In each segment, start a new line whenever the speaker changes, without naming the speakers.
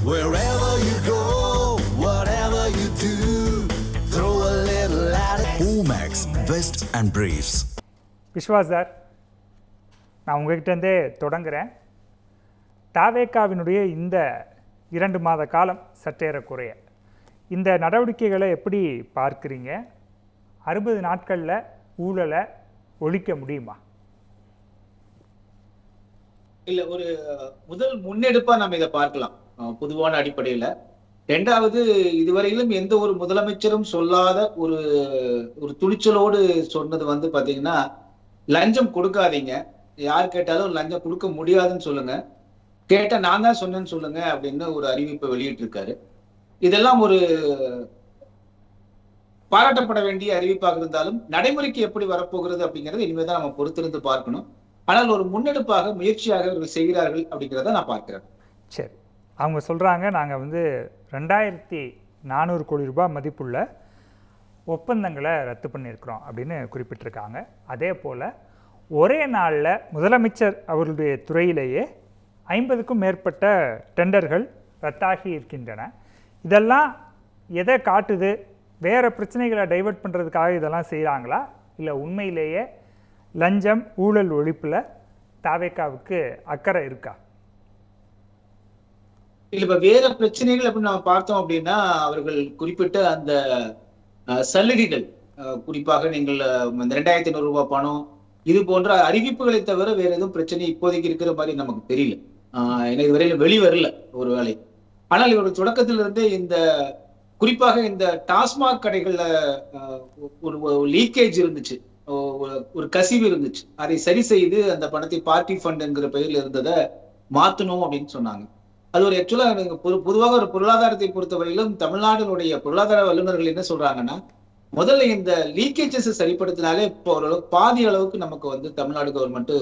Wherever you go, whatever you do, throw a little at it. Omax, Vest and Briefs.
Vishwas sir, நான் உங்ககிட்டேருந்தே தொடங்குகிறேன். தாவேக்காவினுடைய இந்த 2 மாத காலம் சற்றேறக்குறைய இந்த நடவடிக்கைகளை எப்படி பார்க்குறீங்க? 60 நாட்களில் ஊழலை ஒழிக்க முடியுமா?
இல்ல, ஒரு முதல் முன்னெடுப்பா நம்ம இதை பார்க்கலாம் பொதுவான அடிப்படையில. இரண்டாவது, இதுவரையிலும் எந்த ஒரு முதலமைச்சரும் சொல்லாத ஒரு துணிச்சலோடு சொன்னது பாத்தீங்கன்னா, லஞ்சம் கொடுக்காதீங்க, யார் கேட்டாலும் லஞ்சம் கொடுக்க முடியாதுன்னு சொல்லுங்க, கேட்டா நான் தான் சொன்னேன்னு சொல்லுங்க அப்படின்னு ஒரு அறிவிப்பை வெளியிட்டு இருக்காரு. இதெல்லாம் ஒரு பாராட்டப்பட வேண்டிய அறிவிப்பாக இருந்தாலும் நடைமுறைக்கு எப்படி வரப்போகிறது அப்படிங்கறது இனிமேதான் நம்ம பொறுத்திருந்து பார்க்கணும். ஆனால் ஒரு முன்னெடுப்பாக முயற்சியாக இவர்கள் செய்கிறார்கள் அப்படிங்கிறத நான் பார்க்கிறேன்.
சரி, அவங்க சொல்கிறாங்க நாங்கள் 2400 கோடி ரூபாய் மதிப்புள்ள ஒப்பந்தங்களை ரத்து பண்ணியிருக்கிறோம் அப்படின்னு குறிப்பிட்டிருக்காங்க. அதே போல் ஒரே நாளில் முதலமைச்சர் அவர்களுடைய துறையிலேயே 50க்கும் மேற்பட்ட டெண்டர்கள் ரத்தாகி இருக்கின்றன. இதெல்லாம் எதை காட்டுது? வேறு பிரச்சனைகளை டைவெர்ட் பண்ணுறதுக்காக இதெல்லாம் செய்கிறாங்களா, இல்லை உண்மையிலேயே லஞ்சம் ஊழல் ஒழிப்பில் தாவேக்காவுக்கு அக்கறை இருக்கா?
இல்ல, இப்ப வேற பிரச்சனைகள் அப்படின்னு நம்ம பார்த்தோம் அப்படின்னா, அவர்கள் குறிப்பிட்ட அந்த சலுகைகள், குறிப்பாக நீங்கள் 2500 ரூபாய் பணம், இது போன்ற அறிவிப்புகளை தவிர வேற எதுவும் பிரச்சனை இப்போதைக்கு இருக்கிற மாதிரி நமக்கு தெரியல. எனக்கு இதுவரையில வெளிவரல ஒரு வேலை. ஆனால் இவர்கள் தொடக்கத்திலிருந்தே இந்த குறிப்பாக இந்த டாஸ்மாக் கடைகள்ல ஒரு லீக்கேஜ் இருந்துச்சு, ஒரு கசிவு இருந்துச்சு. அதை சரி செய்து அந்த பணத்தை பார்ட்டி ஃபண்ட் என்கிற பெயரில் இருந்ததை மாத்தணும் அப்படின்னு சொன்னாங்க. அது ஒரு ஆக்சுவலா பொதுவாக ஒரு பொருளாதாரத்தை பொறுத்தவரையிலும் தமிழ்நாட்டினுடைய பொருளாதார வல்லுநர்கள் என்ன சொல்றாங்கன்னா, முதல்ல இந்த லீக்கேஜஸ் சரிப்படுத்தினாலே இப்போ ஓரளவுக்கு பாதி அளவுக்கு நமக்கு தமிழ்நாடு கவர்மெண்ட்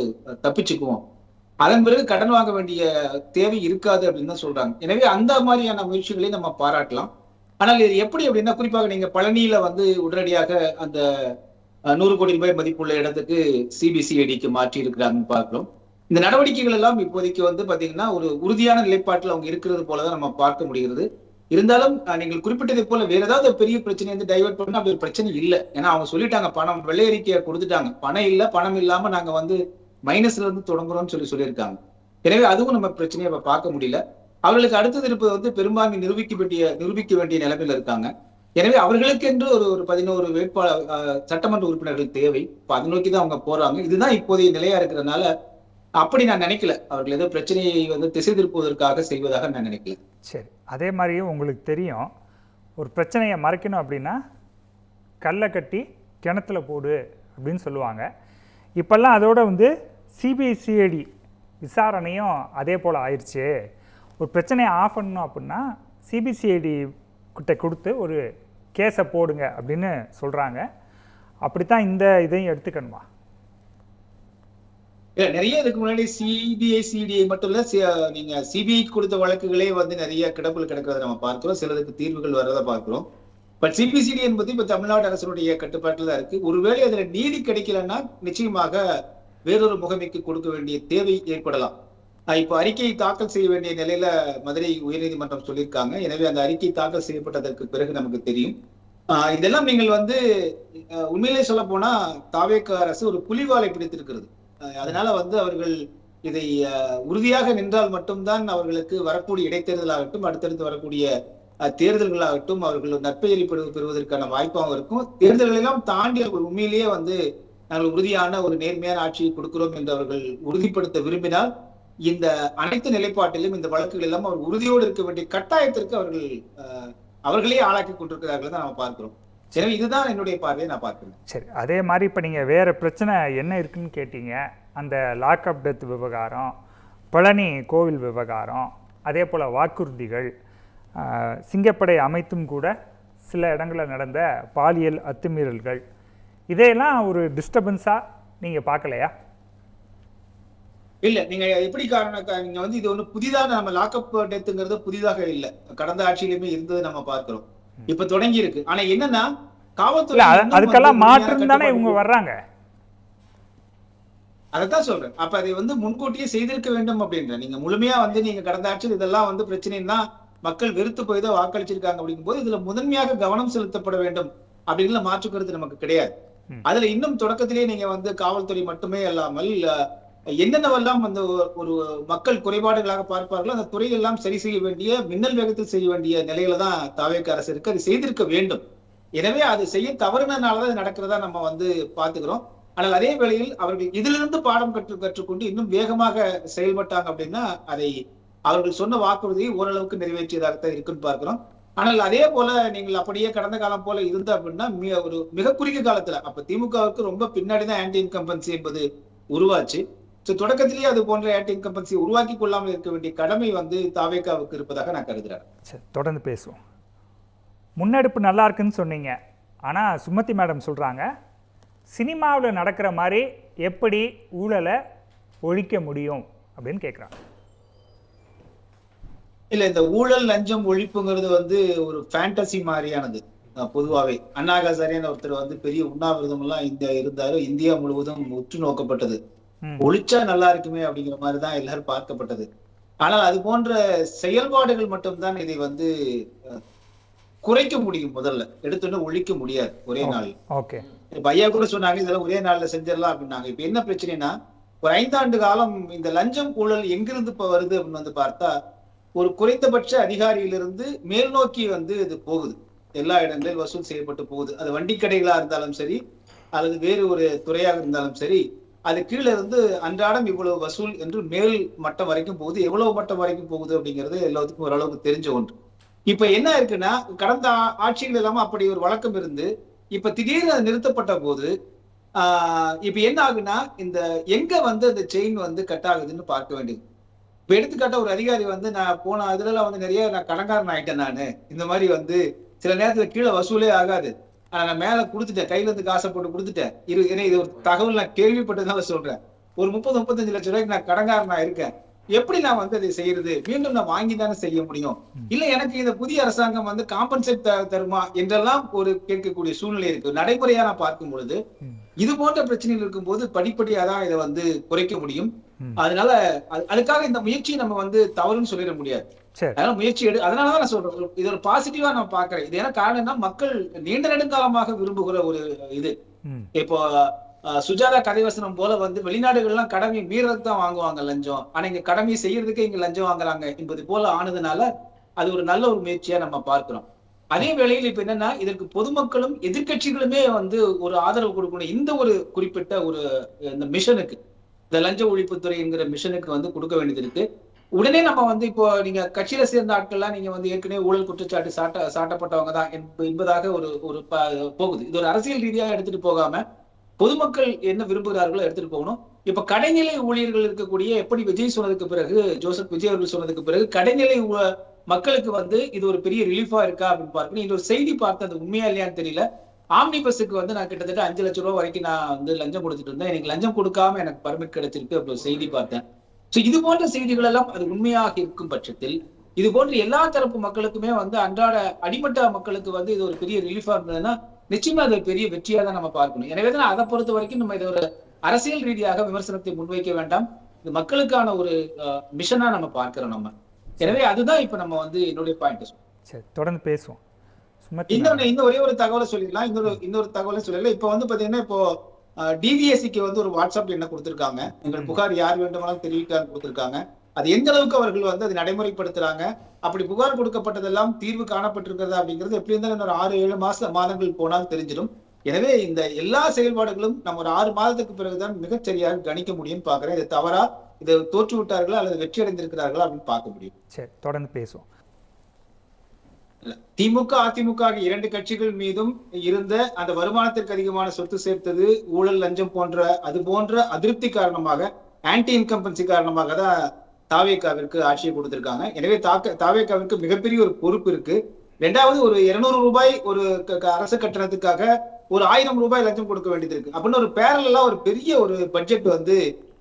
தப்பிச்சுக்குவோம், அதன் பிறகு கடன் வாங்க வேண்டிய தேவை இருக்காது அப்படின்னு தான் சொல்றாங்க. எனவே அந்த மாதிரியான முயற்சிகளை நம்ம பாராட்டலாம். ஆனால் இது எப்படி அப்படின்னா, குறிப்பாக நீங்க பழனியில உடனடியாக அந்த 100 கோடி ரூபாய் மதிப்புள்ள இடத்துக்கு சிபிசிஐடிக்கு மாற்றி இருக்கிறாங்கன்னு பார்க்கிறோம். இந்த நடவடிக்கைகள் எல்லாம் இப்போதைக்கு பாத்தீங்கன்னா ஒரு உறுதியான நிலைப்பாட்டில் அவங்க இருக்கிறது போலதான் நம்ம பார்க்க முடிகிறது. இருந்தாலும் நீங்கள் குறிப்பிட்டதை போல வேற ஏதாவது பெரிய பிரச்சனை டைவர்ட் பண்ணா அப்படி ஒரு பிரச்சனை இல்லை. ஏன்னா அவங்க சொல்லிட்டாங்க, பணம் வெள்ளை அறிக்கையை கொடுத்துட்டாங்க, பணம் இல்ல, பணம் இல்லாம நாங்க மைனஸ்ல இருந்து தொடங்குறோம்னு சொல்லியிருக்காங்க. எனவே அதுவும் நம்ம பிரச்சனையை பார்க்க முடியல. அவர்களுக்கு அடுத்தது இருப்பது பெரும்பான்மை நிரூபிக்க வேண்டிய நிலைமையில இருக்காங்க. எனவே அவர்களுக்கு என்று ஒரு 11 வேட்பாளர் சட்டமன்ற உறுப்பினர்கள் தேவை. அதை நோக்கி தான் அவங்க போறாங்க. இதுதான் இப்போதைய நிலையா இருக்கிறதுனால அப்படி நான் நினைக்கல, அவர்கள் ஏதோ பிரச்சனையை திசை திருப்புவதற்காக செய்வதாக நான் நினைக்கல.
சரி, அதே மாதிரியும் உங்களுக்கு தெரியும், ஒரு பிரச்சனையை மறைக்கணும் அப்படின்னா கல்லை கட்டி கிணத்துல போடு அப்படின்னு சொல்லுவாங்க. இப்பெல்லாம் அதோட சிபிசிஐடி விசாரணையும் அதே போல் ஆயிடுச்சு. ஒரு பிரச்சனையை ஆஃப் பண்ணணும் அப்படின்னா சிபிசிஐடி கிட்ட கொடுத்து ஒரு கேஸை போடுங்க அப்படின்னு சொல்கிறாங்க. அப்படித்தான் இந்த இதையும் எடுத்துக்கணுமா?
இல்ல, நிறைய இதுக்கு முன்னாடி சிபிஐ மட்டும் இல்ல, நீங்க சிபிஐ கொடுத்த வழக்குகளே நிறைய கிடப்பில் கிடக்கிறத நம்ம பார்க்கிறோம். சிலருக்கு தீர்வுகள் வர்றதை பார்க்கிறோம். பட் சிபிசிஐடி என்பது இப்ப தமிழ்நாடு அரசுடைய கட்டுப்பாட்டில் தான் இருக்கு. ஒருவேளை அதுல நீதி கிடைக்கலன்னா நிச்சயமாக வேறொரு முகமைக்கு கொடுக்க வேண்டிய தேவை ஏற்படலாம். இப்ப அறிக்கை தாக்கல் செய்ய வேண்டிய நிலையில மதுரை உயர்நீதிமன்றம் சொல்லியிருக்காங்க. எனவே அந்த அறிக்கை தாக்கல் செய்யப்பட்டதற்கு பிறகு நமக்கு தெரியும். இதெல்லாம் நீங்கள் உண்மையிலே சொல்ல போனா தாவேக அரசு ஒரு புலிவாலை பிடித்திருக்கிறது. அதனால அவர்கள் இதை உறுதியாக நின்றால் மட்டும்தான் அவர்களுக்கு வரக்கூடிய இடைத்தேர்தலாகட்டும், அடுத்தடுத்து வரக்கூடிய தேர்தல்களாகட்டும் அவர்கள் நற்பெயரை பெறுவதற்கான வாய்ப்பாகவும் இருக்கும். தேர்தல்களெல்லாம் தாண்டி அவர்கள் உண்மையிலேயே நாங்கள் உறுதியான ஒரு நேர்மையான ஆட்சியை கொடுக்கிறோம் என்று அவர்கள் உறுதிப்படுத்த விரும்பினால் இந்த அனைத்து நிலைப்பாட்டிலும் இந்த வழக்குகள் எல்லாம் அவர் உறுதியோடு இருக்க வேண்டிய கட்டாயத்திற்கு அவர்களே ஆளாக்கி கொண்டிருக்கிறார்கள் தான் நம்ம பார்க்கிறோம். எனவே இதுதான் என்னுடைய பார்வையை நான் பார்க்கிறேன்.
சரி, அதே மாதிரி இப்போ நீங்கள் வேறு பிரச்சனை என்ன இருக்குன்னு கேட்டீங்க. அந்த லாக்அப் டெத் விவகாரம், பழனி கோவில் விவகாரம், அதே போல் வாக்குறுதிகள், சிங்கப்படை அமைத்தும் கூட சில இடங்களில் நடந்த பாலியல் அத்துமீறல்கள், இதையெல்லாம் ஒரு டிஸ்டர்பன்ஸாக நீங்கள் பார்க்கலையா?
இல்ல, நீங்க எப்படி காரணம், நீங்க இது ஒண்ணு புதிதாக நம்ம லாக்அப் டெத்துங்கிறது புதிதாக இல்ல, கடந்த ஆட்சியிலுமே இருந்தது நம்ம பார்க்கிறோம். இப்ப தொடங்கி இருக்கு. ஆனா என்னன்னா காவல்துறை
அதுக்கெல்லாம் மாற்றம் தானே இவங்க வர்றாங்க.
அதைத்தான் சொல்றேன். அப்ப அதை முன்கூட்டியே செய்திருக்க வேண்டும் அப்படின்ற, நீங்க முழுமையா நீங்க கடந்த ஆட்சியில் இதெல்லாம் பிரச்சனைன்னா மக்கள் வெறுத்து போய் தான் வாக்களிச்சிருக்காங்க அப்படிங்கும்போது இதுல முதன்மையாக கவனம் செலுத்தப்பட வேண்டும் அப்படிங்கிற மாற்று கருத்து நமக்கு கிடையாது. அதுல இன்னும் தொடக்கத்திலேயே நீங்க வந்து காவல்துறை மட்டுமே அல்லாமல் என்னென்னவெல்லாம் அந்த ஒரு மக்கள் குறைபாடுகளாக பார்ப்பார்களோ அந்த துறையெல்லாம் சரி செய்ய வேண்டிய மின்னல் வேகத்தில் செய்ய வேண்டிய நிலையில தான் தாவேக அரசு இருக்கு. அது செய்திருக்க வேண்டும். எனவே அது செய்ய தவறுனதுனாலதான் இது நடக்கிறதா நம்ம வந்து பாத்துக்கிறோம். ஆனால் அதே வேளையில் அவர்கள் இதிலிருந்து பாடம் கற்றுக்கொண்டு இன்னும் வேகமாக செயல்பட்டாங்க அப்படின்னா அதை அவர்கள் சொன்ன வாக்குறுதியை ஓரளவுக்கு நிறைவேற்றியதாகத்தான் இருக்குன்னு பார்க்கிறோம். ஆனால் அதே போல நீங்கள் அப்படியே கடந்த காலம் போல இருந்த அப்படின்னா ஒரு மிக குறுகிய காலத்துல அப்ப திமுகவுக்கு ரொம்ப பின்னாடிதான் ஆன்டி இன்கம்பன்சி என்பது உருவாச்சு. தொடக்கத்திலேயே அது போன்ற ஆன்டி இன்கம்பன்சி உருவாக்கி கொள்ளாமல் இருக்க வேண்டிய கடமை வந்து தாவேகாவுக்கு இருப்பதாக நான் கருதுறேன்.
தொடர்ந்து பேசுவோம். முன்னெடுப்பு நல்லா இருக்குன்னு சொன்னீங்க. ஆனால் சுமதி மேடம் சொல்கிறாங்க சினிமாவில் நடக்கிற மாதிரி எப்படி ஊழலை ஒழிக்க முடியும் அப்படின்னு கேட்குறாங்க.
இல்ல, இந்த ஊழல் லஞ்சம் ஒழிப்புங்கிறது வந்து ஒரு ஃபேண்டசி மாதிரியானது. பொதுவாவே அண்ணாகாசாரியான ஒருத்தர் வந்து பெரிய உண்ணாவிரதம் எல்லாம் இருந்தாரு. இந்தியா முழுவதும் உற்று நோக்கப்பட்டது. ஒழிச்சா நல்லா இருக்குமே அப்படிங்கிற மாதிரிதான் எல்லாரும் பார்க்கப்பட்டது. ஆனால் அது போன்ற செயல்பாடுகள் மட்டும்தான் இதை வந்து குறைக்க முடியும். முதல்ல எடுத்தோன்னே ஒழிக்க முடியாது ஒரே நாள். இப்ப ஐயா கூட சொன்னாங்க இதெல்லாம் ஒரே நாள்ல செஞ்சிடலாம் அப்படின்னாங்க. இப்ப என்ன பிரச்சனைனா ஒரு 5 ஆண்டு காலம் இந்த லஞ்சம் ஊழல் எங்கிருந்து இப்ப வருது அப்படின்னு வந்து பார்த்தா ஒரு குறைந்தபட்ச அதிகாரியிலிருந்து மேல் நோக்கி வந்து இது போகுது. எல்லா இடங்களிலும் வசூல் செய்யப்பட்டு போகுது. அது வண்டி கடைகளா இருந்தாலும் சரி அல்லது வேறு ஒரு துறையாக இருந்தாலும் சரி அது கீழே இருந்து அன்றாடம் இவ்வளவு வசூல் என்று மேல் மட்டம் வரைக்கும் போகுது. எவ்வளவு மட்டம் வரைக்கும் போகுது அப்படிங்கிறது எல்லாத்துக்கும் ஓரளவுக்கு தெரிஞ்ச ஒன்று. இப்ப என்ன இருக்குன்னா கடந்த ஆட்சிகள் இல்லாம அப்படி ஒரு வழக்கம் இருந்து இப்ப திடீர்னு அது நிறுத்தப்பட்ட போது இப்ப என்ன ஆகுன்னா இந்த எங்க வந்து அந்த செயின் வந்து கட் ஆகுதுன்னு பார்க்க வேண்டியது. இப்ப எடுத்துக்காட்ட ஒரு அதிகாரி வந்து நான் போன இதுல வந்து நிறைய நான் கடன்காரன் ஆயிட்டேன். நானு இந்த மாதிரி வந்து சில நேரத்துல கீழே வசூலே ஆகாது. நான் மேல கொடுத்துட்டேன், கையில இருந்து காசை போட்டு கொடுத்துட்டேன். ஏன்னா இது ஒரு தகவல் நான் கேள்விப்பட்டதுனால சொல்றேன். ஒரு 30-35 லட்சம் ரூபாய்க்கு நான் கடன்காரனா இருக்கேன். எப்படி நான் வந்து அதை செய்யறது? மீண்டும் நான் வாங்கி தானே செய்ய முடியும். இல்ல எனக்கு இந்த புதிய அரசாங்கம் வந்து காம்பன்சேட் தருமா என்றெல்லாம் ஒரு கேட்கக்கூடிய சூழ்நிலை இருக்கு. நடைமுறையா நான் பார்க்கும் பொழுது இது போன்ற பிரச்சனைகள் இருக்கும் போது படிப்படியா தான் இதை வந்து குறைக்க முடியும். அதனால அதுக்காக இந்த முயற்சியை நம்ம வந்து தவறுன்னு சொல்லிட முடியாது. அதனால முயற்சி அதனாலதான் நான் சொல்றேன் இது ஒரு பாசிட்டிவா நான் பாக்குறேன். இது என்ன காரணம்னா மக்கள் நீண்ட நெடுங்காலமாக விரும்புகிற ஒரு இது. இப்போ சுஜாதா கதைவசனம் போல வந்து வெளிநாடுகள்லாம் கடமை மீறதுக்கு தான் வாங்குவாங்க லஞ்சம். ஆனா இங்க கடமை செய்யறதுக்கு இங்க லஞ்சம் வாங்குறாங்க என்பது போல ஆனதுனால அது ஒரு நல்ல ஒரு முயற்சியா நம்ம பார்க்கிறோம். அதே வேளையில் இப்ப என்னன்னா இதற்கு பொதுமக்களும் எதிர்கட்சிகளுமே வந்து ஒரு ஆதரவு கொடுக்கணும். இந்த ஒரு குறிப்பிட்ட ஒரு இந்த மிஷனுக்கு இந்த லஞ்ச ஒழிப்புத்துறை என்கிற மிஷனுக்கு வந்து கொடுக்க வேண்டியது இருக்கு. உடனே நம்ம வந்து இப்போ நீங்க கட்சியில சேர்ந்த ஆட்கள்லாம் நீங்க வந்து ஏற்கனவே ஊழல் குற்றச்சாட்டு சாட்டப்பட்டவங்க தான் என்பதாக ஒரு போகுது. இது ஒரு அரசியல் ரீதியாக எடுத்துட்டு போகாம பொதுமக்கள் என்ன விரும்புகிறார்களோ எடுத்துட்டு போகணும். இப்ப கடைநிலை ஊழியர்கள் இருக்கக்கூடிய எப்படி விஜய் சொன்னதுக்கு பிறகு ஜோசப் விஜய் அவர்கள் சொன்னதுக்கு பிறகு கடைநிலை மக்களுக்கு வந்து இது ஒரு பெரிய ரிலீஃபா இருக்கா அப்படின்னு பார்க்கணும். இந்த ஒரு செய்தி பார்த்து அது உண்மையா இல்லையான்னு தெரியல. ஆம்னி பஸ்ஸுக்கு வந்து நான் கிட்டத்தட்ட 5 லட்சம் ரூபாய் வரைக்கும் நான் வந்து லஞ்சம் கொடுத்துட்டு இருந்தேன். எனக்கு லஞ்சம் கொடுக்காம எனக்கு பர்மிட் கிடைச்சிருக்கு அப்படி செய்தி பார்த்தேன். சோ இது போன்ற செய்திகள் எல்லாம் அது உண்மையாக இருக்கும் பட்சத்தில் இது போன்ற எல்லா தரப்பு மக்களுக்குமே வந்து அன்றாட அடிமட்ட மக்களுக்கு வந்து இது ஒரு பெரிய ரிலீஃபா இருந்ததுன்னா நிச்சயமா அது ஒரு பெரிய வெற்றியா தான் நம்ம பார்க்கணும். எனவேதான் அதை பொறுத்த வரைக்கும் நம்ம இதை ஒரு அரசியல் ரீதியாக விமர்சனத்தை முன்வைக்க வேண்டாம். இது மக்களுக்கான ஒரு மிஷனா நம்ம பார்க்கிறோம் நம்ம. எனவே அதுதான் இப்ப நம்ம வந்து என்னுடைய பாயிண்ட்.
சரி, தொடர்ந்து பேசுவோம்.
இன்னும் ஒரே ஒரு தகவலை சொல்லிடலாம். இன்னொரு தகவலை சொல்லல. இப்ப வந்து பாத்தீங்கன்னா இப்போ டிவிஎஸ்சிக்கு வந்து ஒரு வாட்ஸ்அப் என்ன கொடுத்திருக்காங்க. எங்கள் புகார் யார் வேண்டுமானாலும் தெரிவிக்க கொடுத்திருக்காங்க. அது எந்த அளவுக்கு அவர்கள் வந்து அதை நடைமுறைப்படுத்துறாங்க, அப்படி புகார் கொடுக்கப்பட்டதெல்லாம் தீர்வு காணப்பட்டிருக்கிறதா அப்படிங்கிறது எப்படி இருந்தாலும் ஒரு 6-7 மாதங்கள் போனால் தெரிஞ்சிடும். எனவே இந்த எல்லா செயல்பாடுகளும் நம்ம ஒரு 6 மாதத்துக்கு பிறகுதான் மிகச்சரியாக கணிக்க முடியும் பாக்குறேன். இது தவறா, இதை தோற்று விட்டார்களா அல்லது வெற்றி அடைந்திருக்கிறார்களா அப்படின்னு பார்க்க முடியும்.
சரி, தொடர்ந்து பேசுவோம்.
திமுக அதிமுக 2 கட்சிகள் மீதும் இருந்த அந்த வருமானத்திற்கு அதிகமான சொத்து சேர்த்தது ஊழல் லஞ்சம் போன்ற அது போன்ற அதிருப்தி காரணமாக ஆன்டி இன்கம்பன்சி காரணமாக தான் தாவேகாவிற்கு ஆட்சியை கொடுத்திருக்காங்க. எனவே தாவேகாவிற்கு மிகப்பெரிய ஒரு பொறுப்பு இருக்கு. 2வது ஒரு 200 ரூபாய் ஒரு அரசு கட்டணத்துக்காக ஒரு 1000 ரூபாய் லஞ்சம் கொடுக்க வேண்டியது இருக்கு. அப்படின்னு ஒரு பேரலா ஒரு பெரிய ஒரு பட்ஜெட் வந்து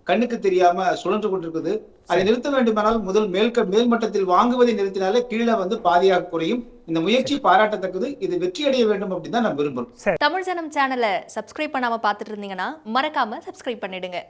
கண்ணுக்கு தெரியாம சுழன்று கொண்டிருக்குது. அதை நிறுத்த வேண்டுமானால் முதல் மேல்மட்டத்தில் வாங்குவதை நிறுத்தினாலே கீழே வந்து பாதியாக குறையும். இந்த முயற்சி பாராட்டத்தக்கது. இது வெற்றி அடைய வேண்டும் அப்படின்னு தான் நான் விரும்புறேன்.
தமிழ் ஜனம் சேனலை சப்ஸ்கிரைப் பண்ணாம பாத்துட்டு இருந்தீங்கன்னா மறக்காம சப்ஸ்கிரைப் பண்ணிடுங்க.